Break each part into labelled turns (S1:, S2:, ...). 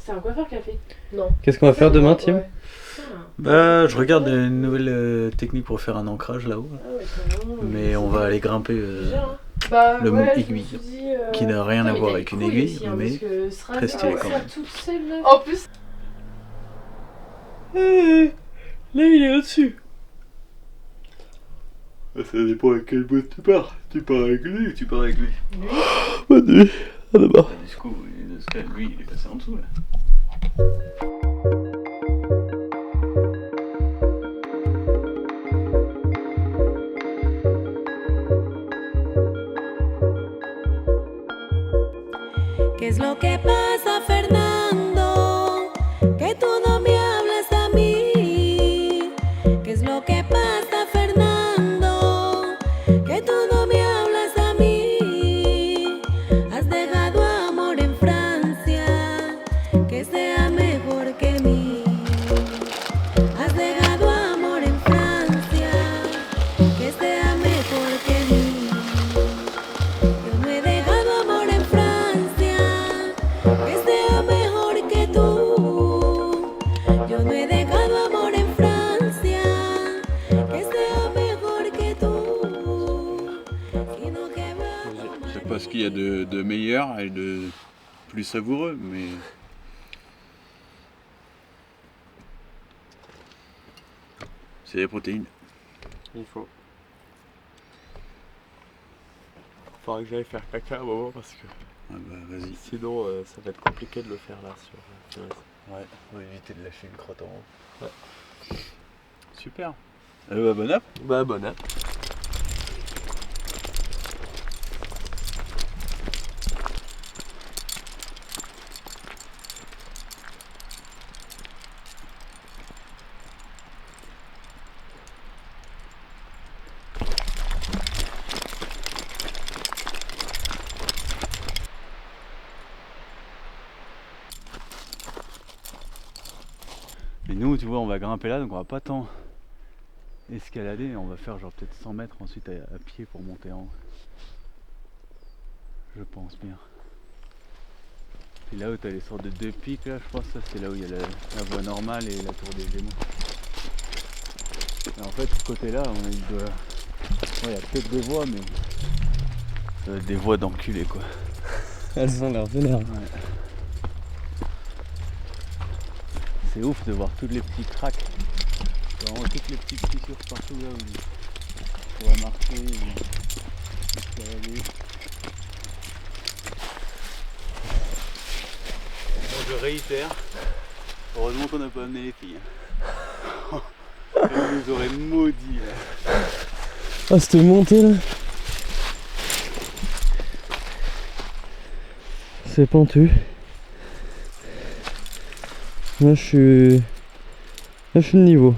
S1: C'est un coiffeur qui a fait.
S2: Non.
S3: Qu'est-ce qu'on va faire demain, Tim?
S2: Ouais.
S4: Bah, je regarde une nouvelle technique pour faire un ancrage là-haut.
S1: Ah ouais, carrément.
S4: Mais on va aller grimper
S1: Déjà, hein. Bah,
S4: le mont
S1: ouais, je me
S4: aiguille,
S1: suis dit,
S4: qui n'a rien à
S1: putain, mais
S4: voir
S1: t'as
S4: avec
S1: les
S4: une
S1: couilles
S4: aiguille,
S1: aussi, hein,
S4: mais
S1: parce que Sera,
S4: très stylé
S1: elle
S4: quand
S1: sera
S4: même.
S1: toute seule, meuf.
S2: En plus,
S3: Là, il est au-dessus.
S4: Ça dépend avec quel bout tu pars. Tu pars avec lui ou tu pars avec lui?
S3: Vas-y, à d'abord.
S4: Du coup, lui, il est passé en dessous là.
S5: ¿Qué es lo que pasa, Fernando? Que tú no me hablas a mí. ¿Qué es lo que pasa, Fernando? Que tú no me hablas a mí. Has dejado amor en Francia, que sea mejor que mí. Has dejado amor en Francia, que sea mejor que mí. Yo no he dejado amor en Francia, que sea mejor que tú. Yo no he dejado amor en Francia, que sea mejor que tú. Sino que
S4: Je sais pas ce qu'il y a de meilleur et de plus savoureux, mais c'est les protéines.
S3: Il faut. Faudra que j'aille faire caca à un moment parce que
S4: Ah bah vas-y.
S3: sinon ça va être compliqué de le faire là sur
S4: Ouais, faut éviter de lâcher une crotte en haut.
S3: Ouais.
S4: Super. Bah, bon app.
S3: Bah bonne app.
S4: Et nous, tu vois, on va grimper là, donc on va pas tant escalader, on va faire genre peut-être 100 mètres ensuite à pied pour monter en haut. Je pense bien. Et là où tu as les sortes de deux pics, là, je pense que ça c'est là où il y a la voie normale et la tour des Gémeaux. Et en fait, ce côté-là, il doit... Ouais, il y a peut-être des voies, mais ça doit être des voies d'enculés, quoi.
S3: Elles ont l'air vénères.
S4: Ouais. C'est ouf de voir tous les petits cracks. Vraiment toutes les petites fissures partout là où on va marcher, escalader. Bon, je réitère. Heureusement qu'on n'a pas amené les filles. Elles nous auraient maudit là.
S3: Ah, cette montée là. C'est pentu. Là je suis de niveau.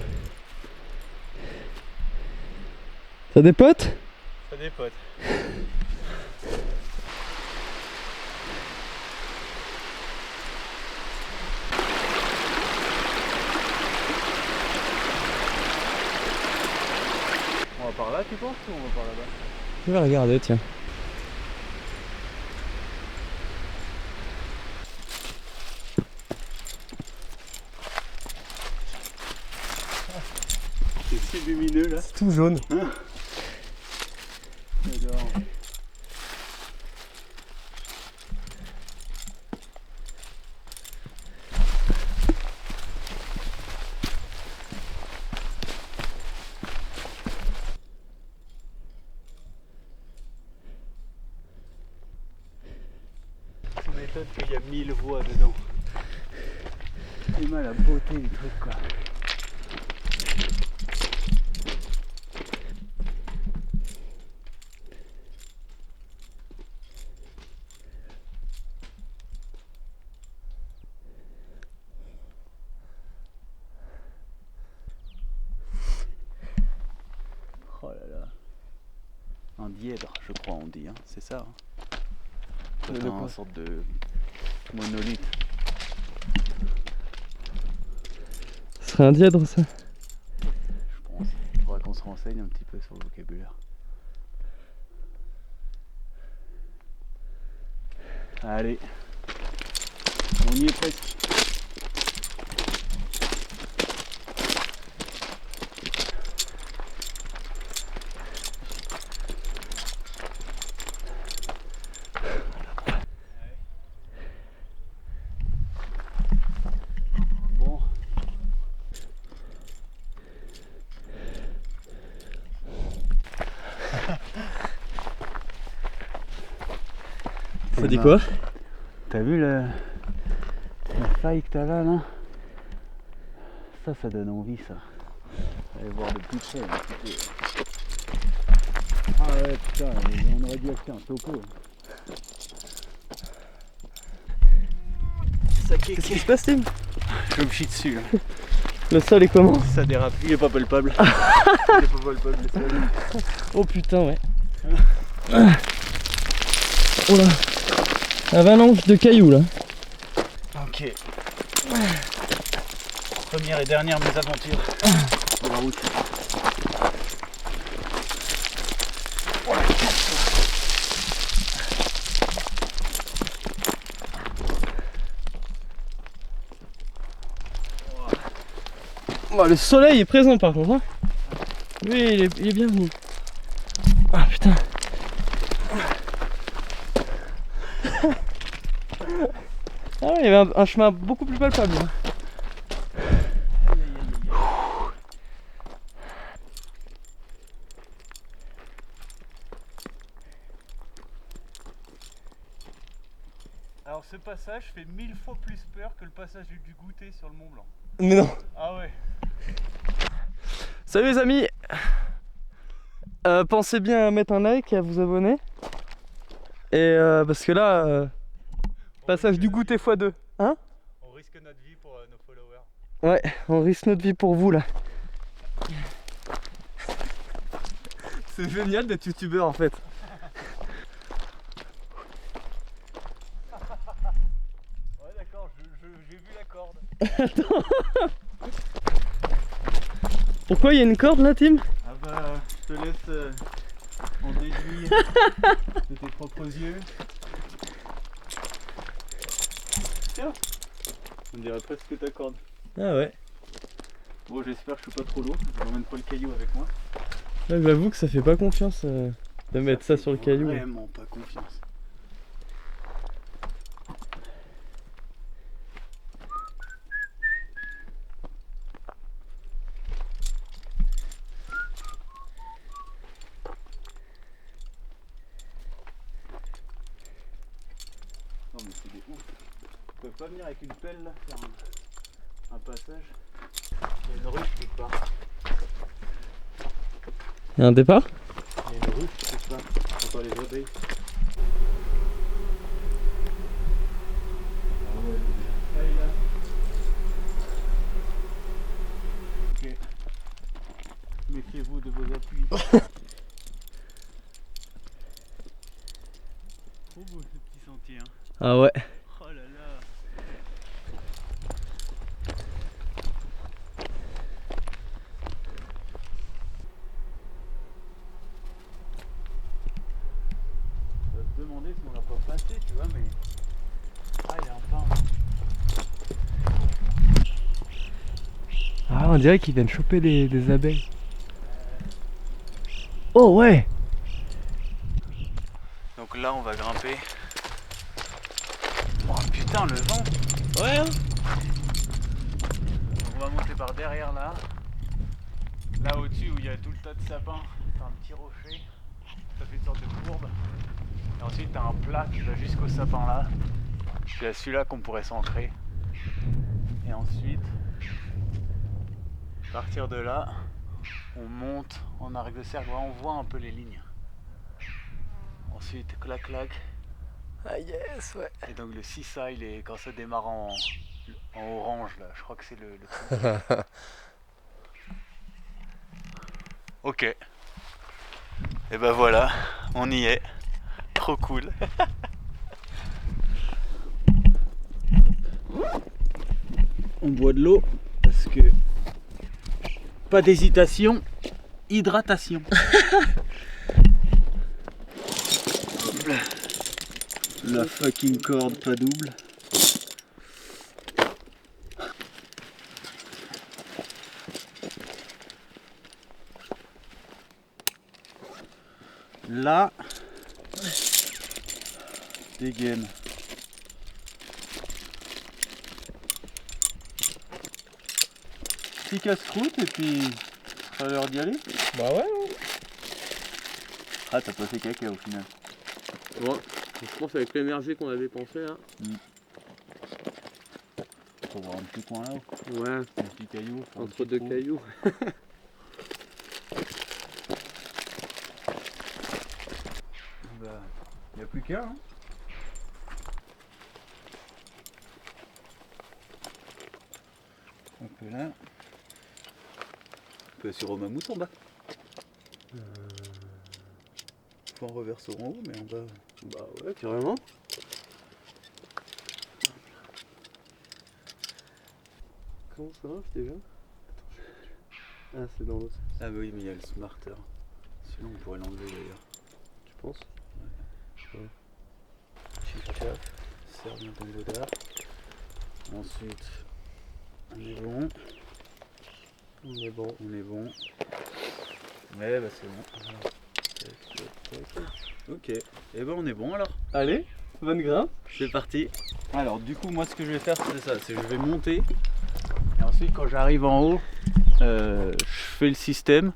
S3: Ça dépote?
S4: Ça dépote. On va par là, tu penses, ou on va par là-bas?
S3: Je vais regarder, tiens.
S4: C'est si lumineux là.
S3: C'est tout jaune.
S4: J'adore. Ça m'étonne qu'il y a 1000 voix dedans. C'est mal la beauté du truc quoi. Oh là là. Un dièdre, je crois on dit, hein. C'est ça. Hein. C'est une sorte de monolithe.
S3: Ce serait un dièdre ça?
S4: Je pense. Il faudra qu'on se renseigne un petit peu sur le vocabulaire. Allez. On y est presque.
S2: Ça dit quoi?
S4: T'as vu la faille que t'as là, là? Ça donne envie, ça. Allez voir de plus près. Un petit peu. Ah ouais, putain, on aurait dû acheter un topo.
S2: Qu'est-ce qui se passe, Tim?
S4: Je me chie dessus. Là.
S2: Le sol est comment?
S4: Ça dérape, il est pas palpable. Il est pas palpable le sol.
S2: Oh putain, ouais. Oh là. Avalanche de cailloux là.
S4: Ok. Première et dernière mésaventure de la route.
S2: Oh, le soleil est présent par contre. Hein. Oui, il est bienvenu. Ah putain. Ah ouais, il y avait un chemin beaucoup plus palpable. Là.
S4: Alors ce passage fait 1000 fois plus peur que le passage du goûter sur le Mont Blanc.
S2: Mais non.
S4: Ah ouais.
S2: Salut les amis. Pensez bien à mettre un like et à vous abonner. Et parce que là, passage du goûter x2. Hein?
S4: On risque notre vie pour nos followers.
S2: Ouais, on risque notre vie pour vous là. C'est génial d'être youtubeur en fait.
S4: Ouais d'accord, j'ai vu la corde.
S2: Pourquoi il y a une corde là, Tim?
S4: Ah bah, je te laisse en déduire de tes propres yeux. Tiens, on dirait presque ta corde.
S2: Ah ouais.
S4: Bon, j'espère que je suis pas trop lourd, je n'emmène pas le caillou avec moi.
S2: Là, j'avoue que ça fait pas confiance de mettre ça sur le caillou.
S4: Vraiment pas confiance. Non mais c'est des ouf. Vous pouvez pas venir avec une pelle là faire un passage. Il y a une ruche quelque part.
S2: Il y a un départ?
S4: Il y a une ruche quelque part. J'entends les abeilles. Ah ouais, il y a une faille là. Ok. Méfiez-vous de vos appuis. Trop beau ce petit sentier hein.
S2: Ah ouais.
S4: Oh là là. On va se demander si on l'a pas passé, tu vois, mais... Ah, il y a un pain.
S2: Ah, on dirait qu'ils viennent choper des abeilles. Oh ouais.
S4: Donc là, on va grimper. Oh putain, le vent.
S2: Ouais hein.
S4: Donc on va monter par derrière là. Là au-dessus où il y a tout le tas de sapins, t'as un petit rocher. Ça fait une sorte de courbe. Et ensuite t'as un plat qui va jusqu'au sapin là. C'est à celui-là qu'on pourrait s'ancrer. Et ensuite, à partir de là, on monte en arc de cercle. On voit un peu les lignes. Ensuite, clac clac.
S2: Ah yes, ouais.
S4: Et donc le Sissa, il est quand ça démarre en orange là. Je crois que c'est le truc. Ok. Et ben voilà, on y est. Trop cool. On boit de l'eau parce que pas d'hésitation, hydratation. Hop là. La fucking corde pas double. Là, dégaine. Petit casse-croûte et puis ça a l'air d'y aller.
S2: Bah ouais.
S4: Ah, t'as pas fait caca au final.
S2: Ouais.
S3: Je pense avec l'énergie qu'on a dépensée là.
S4: Faut voir un petit coin là,
S3: Ouais,
S4: un petit caillou. faire un
S3: entre
S4: petit
S3: deux
S4: trou.
S3: cailloux.
S4: Bah, y a plus qu'à. Hein. Un peu là. Un peu sur au mammouth en bas. Faut en reverser en haut, mais en bas.
S3: Bah ouais, carrément. Comment ça marche déjà? Ah, c'est dans l'autre.
S4: Ah bah oui, mais il y a le smarter. Celui-là, on pourrait l'enlever d'ailleurs.
S3: Tu penses?
S4: Chiff-chaff, serre bien ton godard. Ensuite, on est bon.
S3: On est bon.
S4: On est bon. Ouais, bah c'est bon. Ok, et ben on est bon alors.
S2: Allez, bonne grimpe.
S4: C'est parti. Alors du coup moi ce que je vais faire c'est ça, c'est que je vais monter et ensuite quand j'arrive en haut, je fais le système,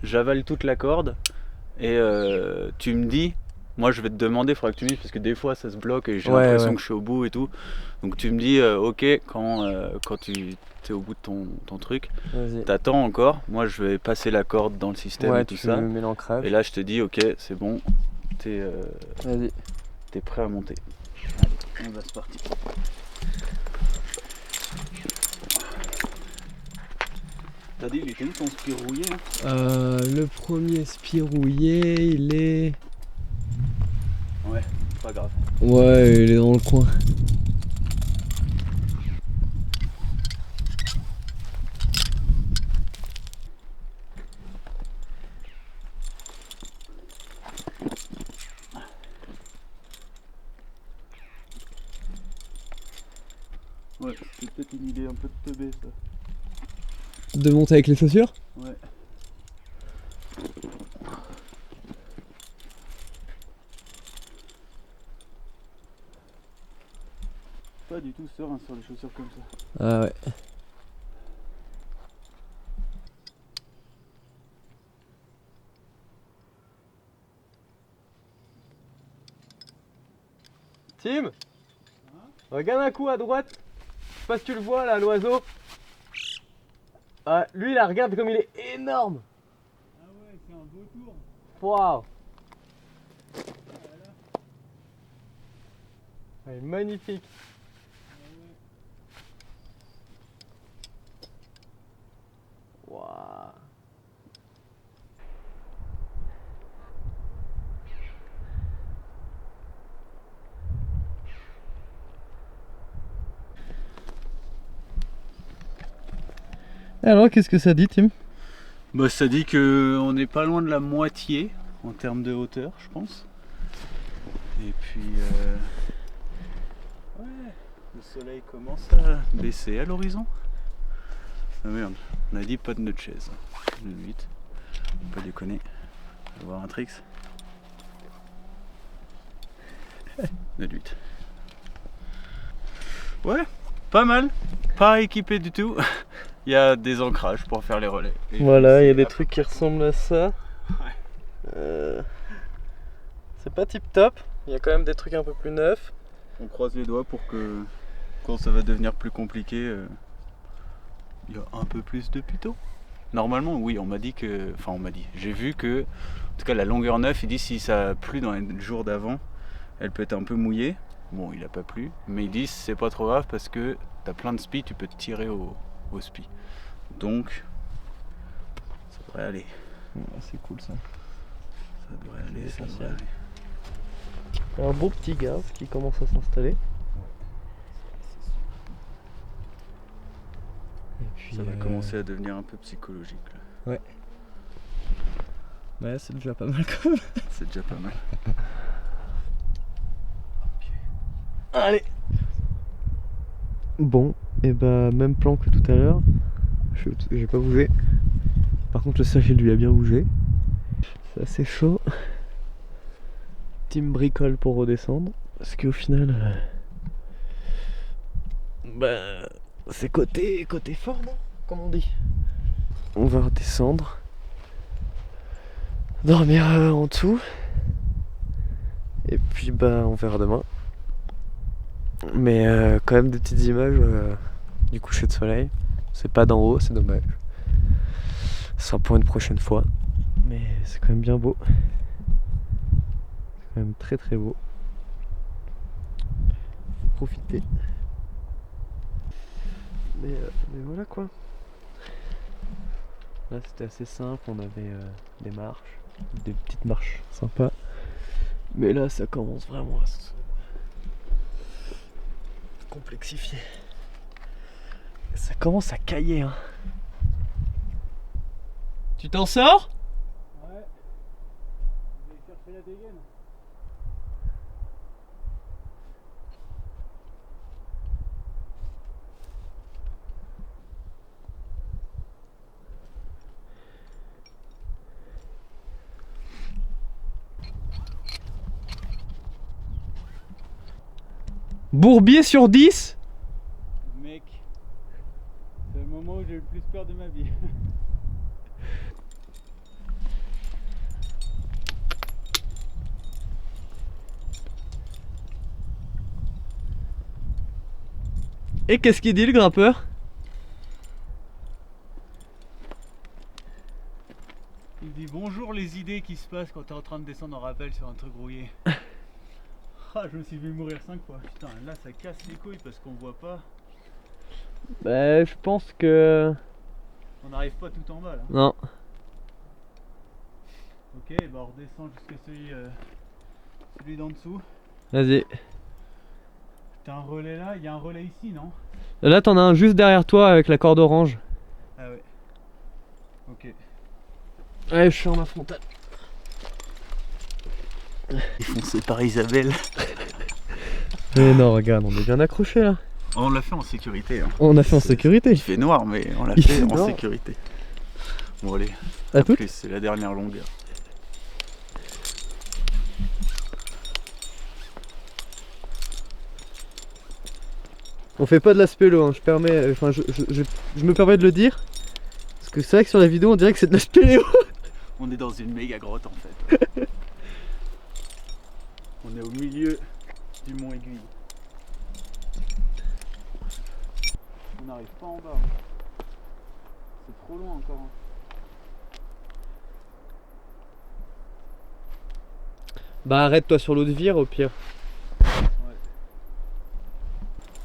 S4: j'avale toute la corde et tu me dis, moi je vais te demander, il faudra que tu me dises parce que des fois ça se bloque et j'ai
S2: Ouais,
S4: l'impression
S2: ouais.
S4: que je suis au bout et tout. Donc tu me dis ok quand tu es au bout de ton truc,
S2: Vas-y.
S4: t'attends encore, moi je vais passer la corde dans le système
S2: Ouais,
S4: et tout
S2: tu
S4: ça.
S2: mets l'ancrage.
S4: Et là je te dis ok c'est bon,
S2: Vas-y.
S4: t'es prêt à monter. Allez, on va, c'est parti. T'as dit il était où ton spire rouillé là?
S2: Le premier spire rouillé, il est...
S4: Ouais, pas grave.
S2: Ouais, il est dans le coin.
S4: Ouais, c'est peut-être une idée un peu de teubé ça.
S2: De monter avec les chaussures?
S4: Ouais. Pas du tout serein sur les chaussures comme ça.
S2: Ah ouais. Tim, regarde un coup à droite. Je sais pas si tu le vois là, l'oiseau. Ah, lui là, regarde comme il est énorme.
S4: Ah ouais, c'est un beau tour.
S2: Waouh. Il est magnifique. Waouh. Alors, qu'est-ce que ça dit, Tim?
S4: Bah ça dit que on n'est pas loin de la moitié en termes de hauteur, je pense. Et puis ouais, le soleil commence à baisser à l'horizon. Ah merde, on a dit pas de nœud de chaise. Le 8. Pas déconner. On va voir un tricks. Nœud de 8. Ouais, pas mal. Pas équipé du tout. Il y a des ancrages pour faire les relais. Et
S2: Voilà, il y a
S4: c'est
S2: des
S4: à
S2: trucs
S4: peu
S2: qui
S4: près
S2: ressemblent à ça. C'est pas tip top. Il y a quand même des trucs un peu plus neufs.
S4: On croise les doigts pour que quand ça va devenir plus compliqué, il y a un peu plus de pitot. Normalement, oui, on m'a dit que. Enfin, on m'a dit. J'ai vu que, en tout cas, la longueur 9, il dit si ça a plu dans les jours d'avant, elle peut être un peu mouillée. Bon, il a pas plu, mais ils disent c'est pas trop grave parce que t'as plein de spi, tu peux te tirer au spi. Donc, ça devrait aller.
S2: C'est cool ça.
S4: Ça devrait aller, ça
S2: l'essentiel.
S4: devrait aller.
S2: Un beau petit gaz qui commence à s'installer. Et puis,
S4: Ça va commencer à devenir un peu psychologique là.
S2: Ouais, c'est déjà pas mal quand même.
S4: C'est déjà pas mal.
S2: Allez. Bon, et bah même plan que tout à l'heure. J'ai pas bougé. Par contre le sachet lui a bien bougé. C'est assez chaud. Team bricole pour redescendre. Parce qu'au final... bah... c'est côté fort, non? Comme on dit. On va redescendre. Dormir en dessous. Et puis bah on verra demain. Mais quand même des petites images du coucher de soleil. C'est pas d'en haut, c'est dommage. Ce sera pour une prochaine fois. Mais c'est quand même bien beau. C'est quand même très très beau. Faut profiter. Mais voilà quoi. Là c'était assez simple, on avait des marches, des petites marches sympas. Mais là ça commence vraiment à se complexifier. Ça commence à cailler hein. Tu t'en sors ?
S4: Ouais. Je vais chercher la dégaine.
S2: Bourbier sur 10 ?
S4: Mec, c'est le moment où j'ai eu le plus peur de ma vie.
S2: Et qu'est-ce qu'il dit le grimpeur ?
S4: Il dit bonjour les idées qui se passent quand t'es en train de descendre en rappel sur un truc rouillé. Ah, je me suis vu mourir 5 fois. Putain, là ça casse les couilles parce qu'on voit pas.
S2: Bah je pense que...
S4: On n'arrive pas tout en bas là.
S2: Non.
S4: Ok, bah on redescend jusqu'à celui d'en dessous.
S2: Vas-y.
S4: T'as un relais là, il y a un relais ici, non?
S2: Là t'en as un juste derrière toi avec la corde orange.
S4: Ah ouais. Ok.
S2: Ouais je suis en ma frontale.
S4: Défoncé par Isabelle.
S2: Mais non regarde, on est bien accroché là.
S4: On l'a fait en sécurité. Hein.
S2: On a fait en sécurité.
S4: Il fait noir, mais on l'a
S2: Il
S4: fait
S2: fait
S4: en
S2: noir.
S4: sécurité. Bon allez,
S2: À toutes.
S4: plus, c'est la dernière longueur.
S2: On fait pas de la spélo, hein. Je me permets de le dire. Parce que c'est vrai que sur la vidéo on dirait que c'est de la spéléo.
S4: On est dans une méga grotte en fait. On est au milieu du mont Aiguille. On n'arrive pas en bas. C'est trop loin encore.
S2: Bah arrête-toi sur l'autre vire au pire.
S4: Ouais.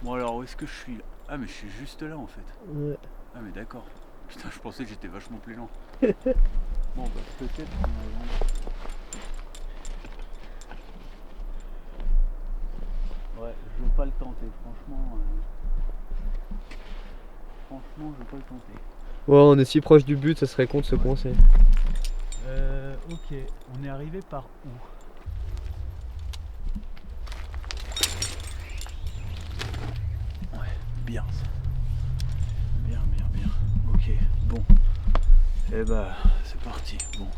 S4: Bon alors où est-ce que je suis là? Ah mais je suis juste là en fait.
S2: Ouais.
S4: Ah mais d'accord. Putain je pensais que j'étais vachement plus lent. Bon bah peut-être qu'on avance. Ouais, je veux pas le tenter, franchement. Franchement, je veux pas le tenter.
S2: Ouais on est si proche du but, ça serait con de se coincer.
S4: Ok, on est arrivé par où? Ouais, bien ça. Bien. Ok, bon. Eh bah, c'est parti. Bon.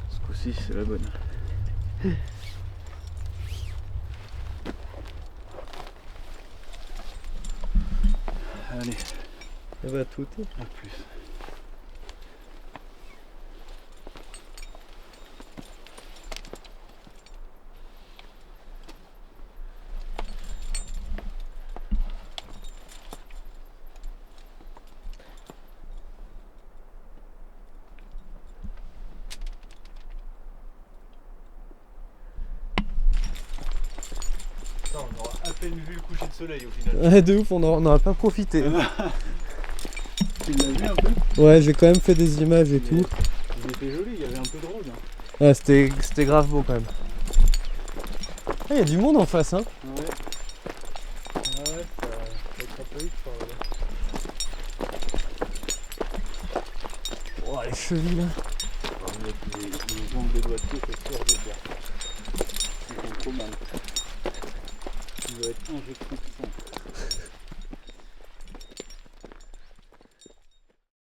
S4: Ce coup-ci, c'est la bonne. Allez,
S2: Ça va tout.
S4: à plus. On aura à peine vu le coucher de soleil au final.
S2: Ouais de ouf, on n'aura pas profité.
S4: Tu l'as vu un peu?
S2: Ouais j'ai quand même fait des images et tout.
S4: Il était joli, il y avait un peu de rose. Hein.
S2: Ouais c'était grave beau quand même. Ah y a du monde en face hein.
S4: Ouais. Ah ouais, ça va être un peu vite par là.
S2: Oh les chevilles là.
S4: On va mettre les ongles des doigts de pied, c'est sûr de faire. Ils sont trop mal. Il va être injecté de sang.